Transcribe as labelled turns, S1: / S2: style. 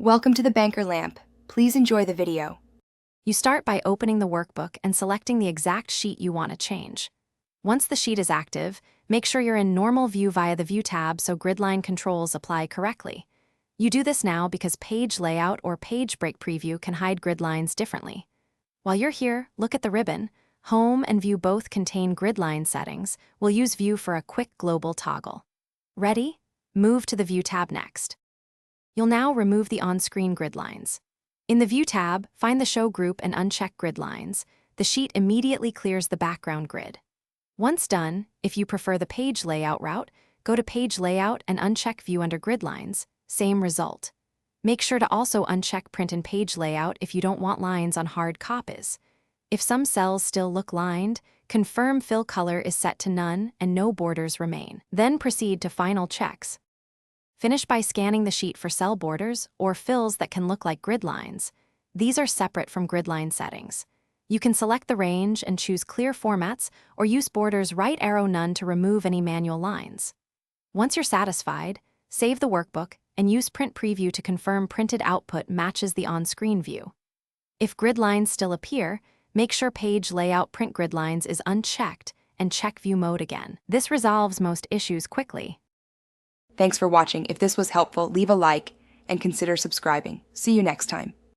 S1: Welcome to the Banker Lamp. Please enjoy the video.
S2: You start by opening the workbook and selecting the exact sheet you want to change. Once the sheet is active, make sure you're in normal view via the View tab so gridline controls apply correctly. You do this now because page layout or page break preview can hide gridlines differently. While you're here, look at the ribbon. Home and View both contain gridline settings. We'll use View for a quick global toggle. Ready? Move to the View tab next. You'll now remove the on-screen gridlines. In the View tab, find the Show group and uncheck Gridlines. The sheet immediately clears the background grid. Once done, if you prefer the page layout route, go to Page Layout and uncheck View under Gridlines. Same result. Make sure to also uncheck Print and Page Layout if you don't want lines on hard copies. If some cells still look lined, confirm Fill Color is set to None and no borders remain. Then proceed to Final Checks. Finish by scanning the sheet for cell borders or fills that can look like grid lines. These are separate from gridline settings. You can select the range and choose clear formats or use borders right arrow none to remove any manual lines. Once you're satisfied, save the workbook and use Print Preview to confirm printed output matches the on-screen view. If grid lines still appear, make sure Page Layout Print Grid Lines is unchecked and check View mode again. This resolves most issues quickly.
S1: Thanks for watching. If this was helpful, leave a like and consider subscribing. See you next time.